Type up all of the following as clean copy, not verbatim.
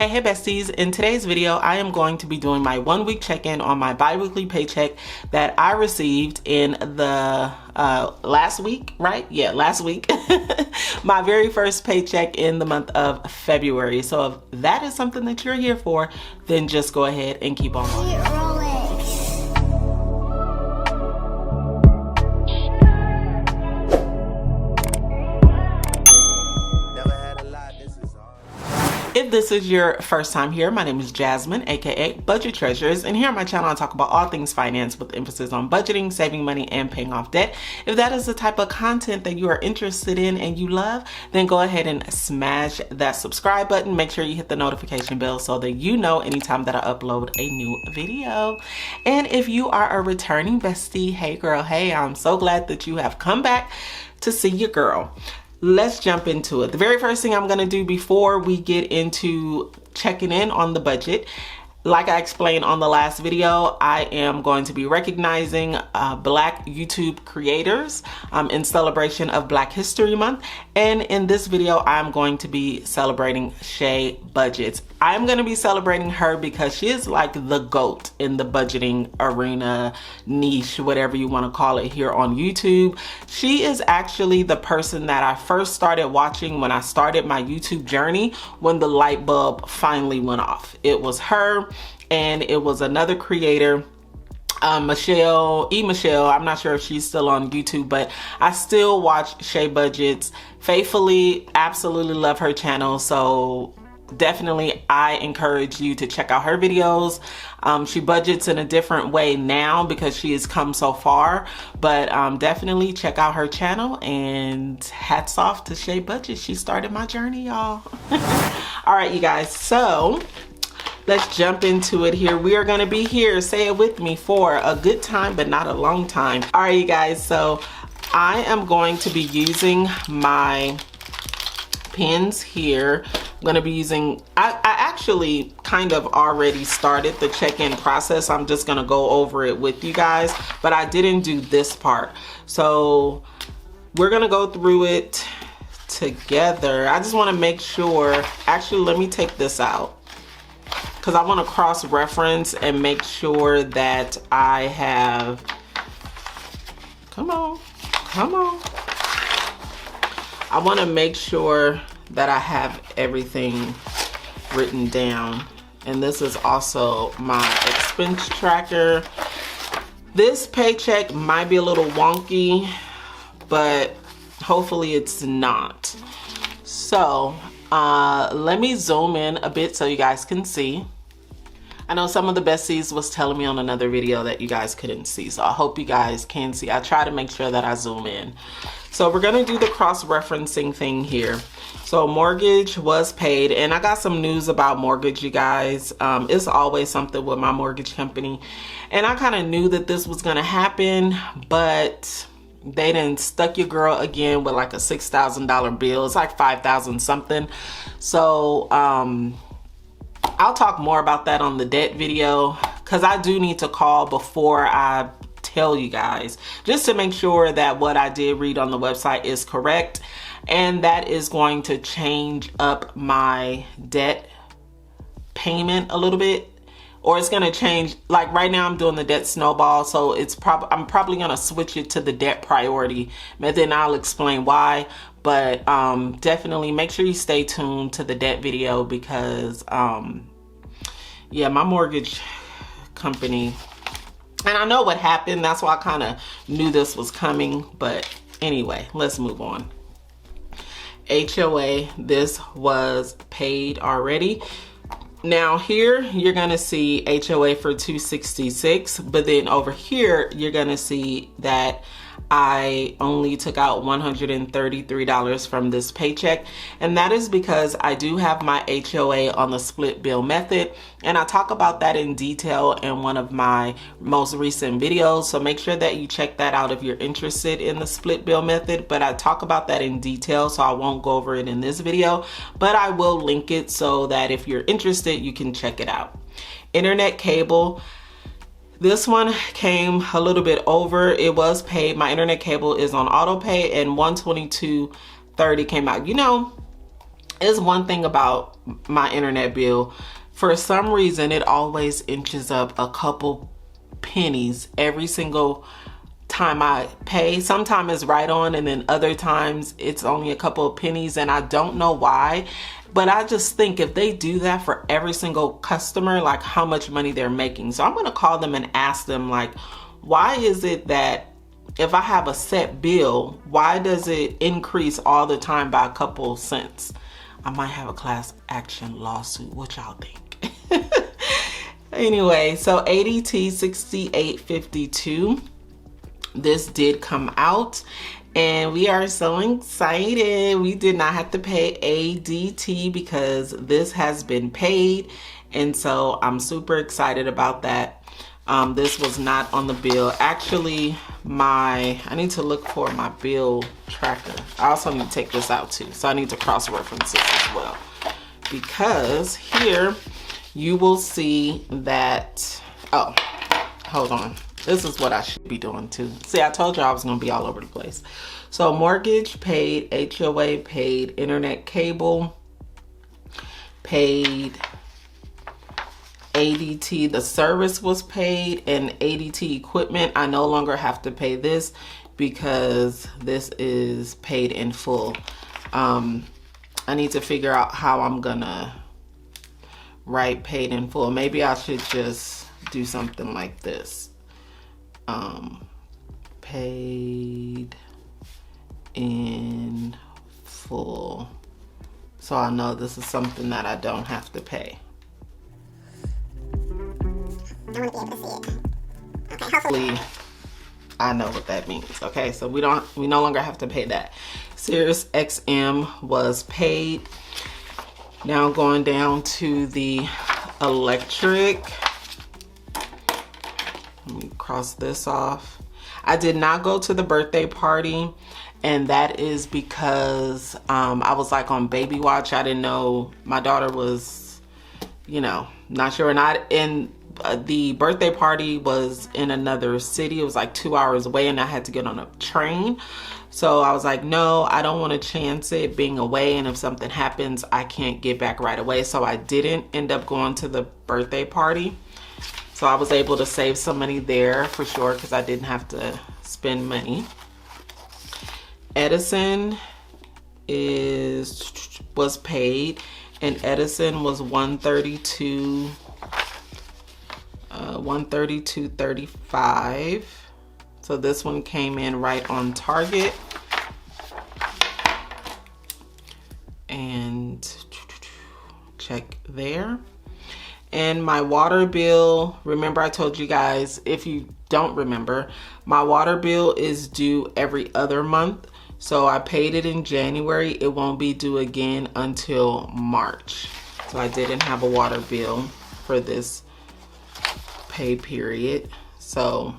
Hey besties, in today's video I am going to be doing my 1 week check-in on my bi-weekly paycheck that I received in the last week, right? Yeah, last week. My very first paycheck in the month of February. So if that is something that you're here for, then just go ahead and keep on going. If this is your first time here, my name is Jasmine, aka Budget Treasures, and here on my channel I talk about all things finance with emphasis on budgeting, saving money, and paying off debt. If that is the type of content that you are interested in and you love, then go ahead and smash that subscribe button. Make sure you hit the notification bell so that you know anytime that I upload a new video. And if you are a returning bestie, hey girl, hey, I'm so glad that you have come back to see your girl. Let's jump into it. The very first thing I'm gonna do before we get into checking in on the budget, like I explained on the last video, I am going to be recognizing Black YouTube creators in celebration of Black History Month. And in this video, I'm going to be celebrating Shay Budgets. I'm going to be celebrating her because she is like the GOAT in the budgeting arena, niche, whatever you want to call it here on YouTube. She is actually the person that I first started watching when I started my YouTube journey, when the light bulb finally went off. It was her and it was another creator, Michelle, I'm not sure if she's still on YouTube, but I still watch Shay Budgets faithfully. Absolutely love her channel. So definitely I encourage you to check out her videos. She budgets in a different way now because she has come so far, but definitely check out her channel, and hats off to Shay Budgets. She started my journey, y'all. All right, you guys, so let's jump into it here. We are gonna be here, say it with me, for a good time, but not a long time. All right, you guys, so I am going to be using my pens here. I'm gonna be using, I actually kind of already started the check-in process. I'm just gonna go over it with you guys, but I didn't do this part. So we're gonna go through it together. I just wanna make sure, actually let me take this out, because I want to cross-reference and make sure that I have, come on. I want to make sure that I have everything written down. And this is also my expense tracker. This paycheck might be a little wonky, but hopefully it's not. So let me zoom in a bit so you guys can see. I know some of the besties was telling me on another video that you guys couldn't see, so I hope you guys can see. I try to make sure that I zoom in. So we're gonna do the cross-referencing thing here. So mortgage was paid, and I got some news about mortgage, you guys. It's always something with my mortgage company, and I kind of knew that this was gonna happen, but they done stuck your girl again with like a $6,000 bill. It's like 5,000 something. So I'll talk more about that on the debt video, because I do need to call before I tell you guys, just to make sure that what I did read on the website is correct. And that is going to change up my debt payment a little bit. Or it's gonna change, like right now I'm doing the debt snowball, so I'm probably gonna switch it to the debt priority, and then I'll explain why. But definitely make sure you stay tuned to the debt video, because yeah, my mortgage company, and I know what happened, that's why I kind of knew this was coming. But anyway, let's move on. HOA, this was paid already. Now here you're gonna see HOA for $266, but then over here you're gonna see that I only took out $133 from this paycheck, and that is because I do have my HOA on the split bill method, and I talk about that in detail in one of my most recent videos, so make sure that you check that out if you're interested in the split bill method. But I talk about that in detail, so I won't go over it in this video, but I will link it so that if you're interested you can check it out. Internet cable, this one came a little bit over. It was paid. My internet cable is on auto pay, and $122.30 came out. You know, Is one thing about my internet bill. For some reason, it always inches up a couple pennies every single time I pay. Sometimes it's right on, and then other times it's only a couple of pennies, and I don't know why. But I just think if they do that for every single customer, like how much money they're making. So I'm gonna call them and ask them, like, why is it that if I have a set bill, why does it increase all the time by a couple cents? I might have a class action lawsuit. What y'all think? Anyway, so ADT 6852. This did come out and we are so excited. We did not have to pay ADT because this has been paid. And so I'm super excited about that. This was not on the bill. Actually, I need to look for my bill tracker. I also need to take this out too. So I need to cross-reference this as well. Because here you will see that, oh, hold on. This is what I should be doing too. See, I told you I was gonna be all over the place. So mortgage paid, HOA paid, internet cable paid, ADT, the service was paid, and ADT equipment, I no longer have to pay this because this is paid in full. I need to figure out how I'm gonna write paid in full. Maybe I should just do something like this. Paid in full. So I know this is something that I don't have to pay. I want to be able to see it. Okay, hopefully I know what that means. Okay, so we no longer have to pay that. Sirius XM was paid. Now going down to the electric. Let me cross this off. I did not go to the birthday party, and that is because I was like on baby watch. I didn't know my daughter was, not sure. And the birthday party was in another city. It was like 2 hours away, and I had to get on a train. So I was like, no, I don't want to chance it being away, and if something happens, I can't get back right away. So I didn't end up going to the birthday party. So I was able to save some money there for sure because I didn't have to spend money. Edison was paid, and Edison was $132.35. So this one came in right on target. And check there. And my water bill, remember I told you guys, if you don't remember, my water bill is due every other month. So I paid it in January. It won't be due again until March. So I didn't have a water bill for this pay period. So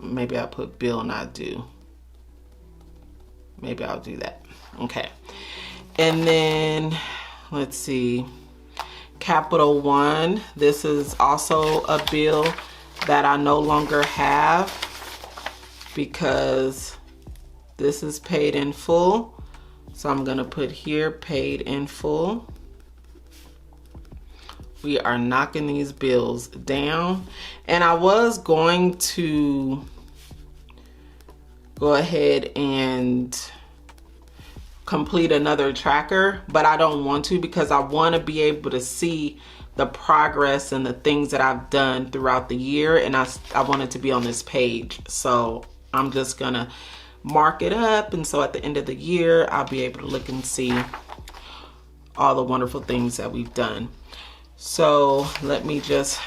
maybe I'll put bill not due. Maybe I'll do that. Okay. And then let's see, Capital One. This is also a bill that I no longer have because this is paid in full. So I'm gonna put here paid in full. We are knocking these bills down. And I was going to go ahead and complete another tracker, but I don't want to because I want to be able to see the progress and the things that I've done throughout the year, and I want it to be on this page. So I'm just gonna mark it up, and so at the end of the year I'll be able to look and see all the wonderful things that we've done. So let me just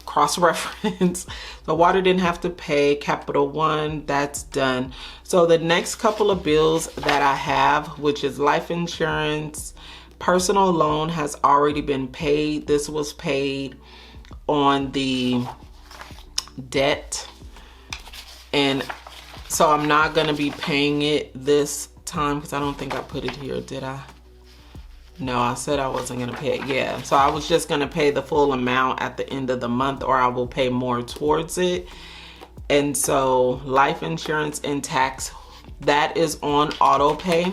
cross-reference. The water didn't have to pay. Capital One, that's done. So the next couple of bills that I have, which is life insurance, personal loan has already been paid. This was paid on the debt. And so I'm not gonna be paying it this time because I don't think I put it here, did I? No, I said I wasn't gonna pay it. Yeah, so I was just gonna pay the full amount at the end of the month, or I will pay more towards it. And so life insurance and tax, that is on auto pay,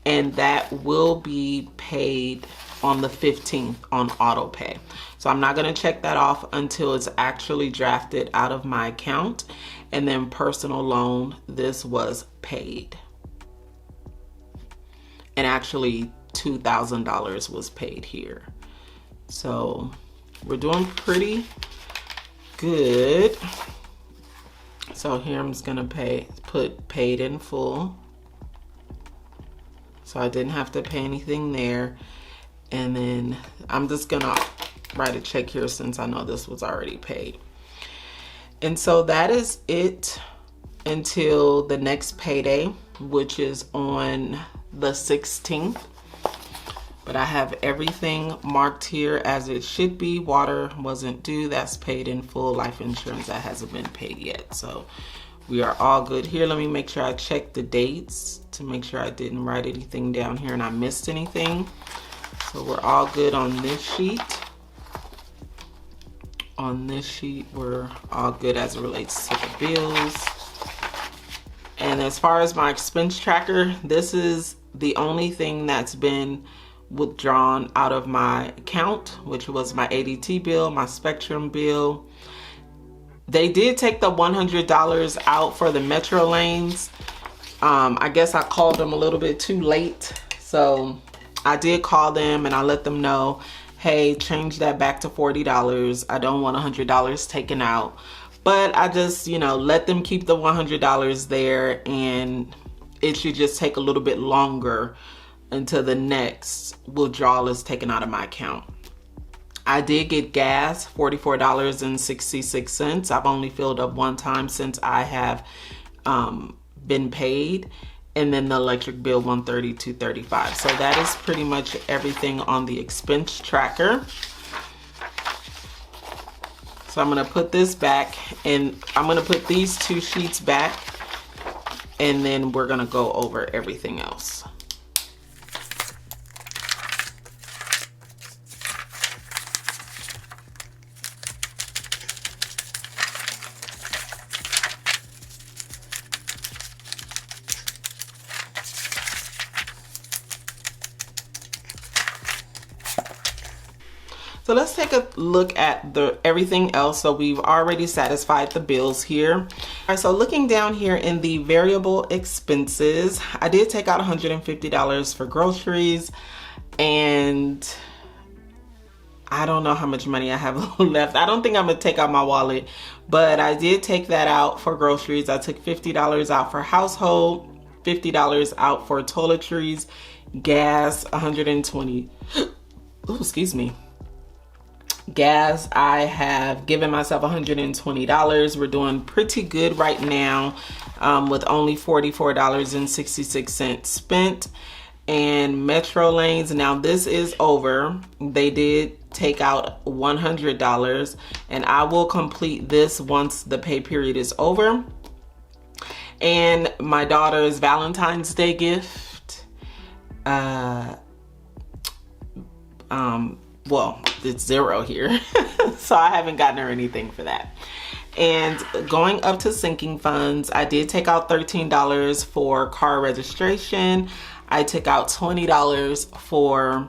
and that will be paid on the 15th on auto pay. So I'm not going to check that off until it's actually drafted out of my account. And then personal loan, this was paid. And actually $2,000 was paid here. So we're doing pretty good. So here I'm just gonna put paid in full. So I didn't have to pay anything there. And then I'm just gonna write a check here since I know this was already paid. And so that is it until the next payday, which is on the 16th. But I have everything marked here as it should be. Water wasn't due, that's paid in full. Life insurance, that hasn't been paid yet. So we are all good here. Let me make sure I check the dates to make sure I didn't write anything down here and I missed anything. So we're all good on this sheet. On this sheet, we're all good as it relates to the bills. And as far as my expense tracker, this is the only thing that's been withdrawn out of my account, which was my ADT bill, my Spectrum bill. They did take the $100 out for the Metro lanes. I guess I called them a little bit too late. So I did call them and I let them know, hey, change that back to $40. I don't want $100 taken out. But I just, you know, let them keep the $100 there, and it should just take a little bit longer until the next withdrawal is taken out of my account. I did get gas, $44.66. I've only filled up one time since I have been paid. And then the electric bill, $132.35. So that is pretty much everything on the expense tracker. So I'm gonna put this back, and I'm gonna put these two sheets back, and then we're gonna go over everything else. So let's take a look at everything else. So we've already satisfied the bills here. All right, so looking down here in the variable expenses, I did take out $150 for groceries, and I don't know how much money I have left. I don't think I'm gonna take out my wallet, but I did take that out for groceries. I took $50 out for household, $50 out for toiletries, gas, $120. Oh, excuse me. Gas, I have given myself $120. We're doing pretty good right now with only $44.66 spent. And Metro lanes, now this is over. They did take out $100, and I will complete this once the pay period is over. And my daughter's Valentine's Day gift, well, it's zero here. So I haven't gotten her anything for that. And going up to sinking funds, I did take out $13 for car registration. I took out $20 for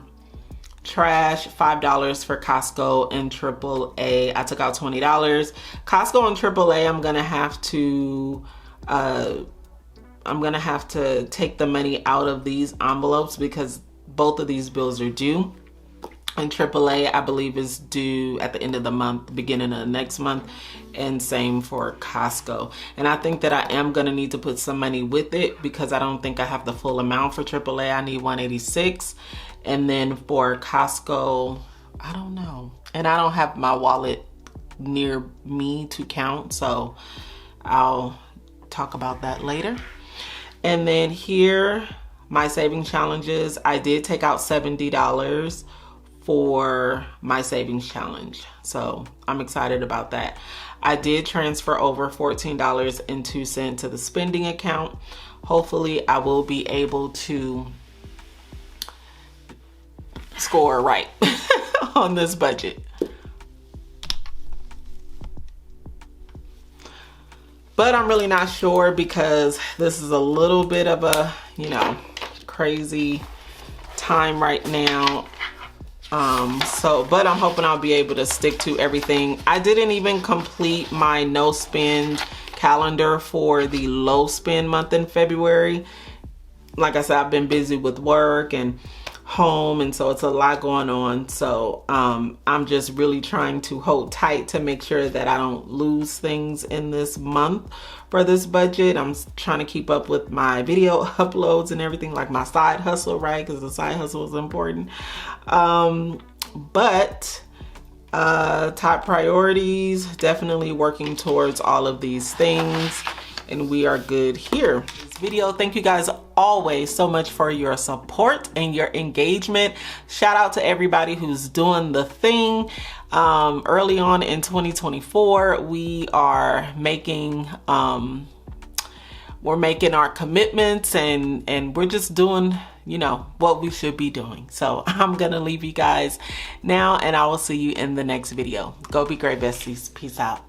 trash, $5 for Costco and AAA. I took out $20. Costco and AAA, I'm gonna have to take the money out of these envelopes because both of these bills are due. And AAA, I believe, is due at the end of the month, beginning of the next month, and same for Costco. And I think that I am gonna need to put some money with it because I don't think I have the full amount for AAA. I need $186, and then for Costco, I don't know. And I don't have my wallet near me to count, so I'll talk about that later. And then here, my saving challenges, I did take out $70 for my savings challenge. So I'm excited about that. I did transfer over $14.02 to the spending account. Hopefully I will be able to score right on this budget. but I'm really not sure because this is a little bit of a, you know, crazy time right now. But I'm hoping I'll be able to stick to everything. I didn't even complete my no spend calendar for the low spend month in February. Like I said, I've been busy with work and home, and so it's a lot going on. So I'm just really trying to hold tight to make sure that I don't lose things in this month for this budget. I'm trying to keep up with my video uploads and everything, like my side hustle, right? Because the side hustle is important. But top priorities, definitely working towards all of these things, and we are good here. This video, thank you guys always so much for your support and your engagement. Shout out to everybody who's doing the thing. Early on in 2024, we are making we're making our commitments, and we're just doing, you know, what we should be doing. So I'm gonna leave you guys now, and I will see you in the next video. Go be great, besties. Peace out.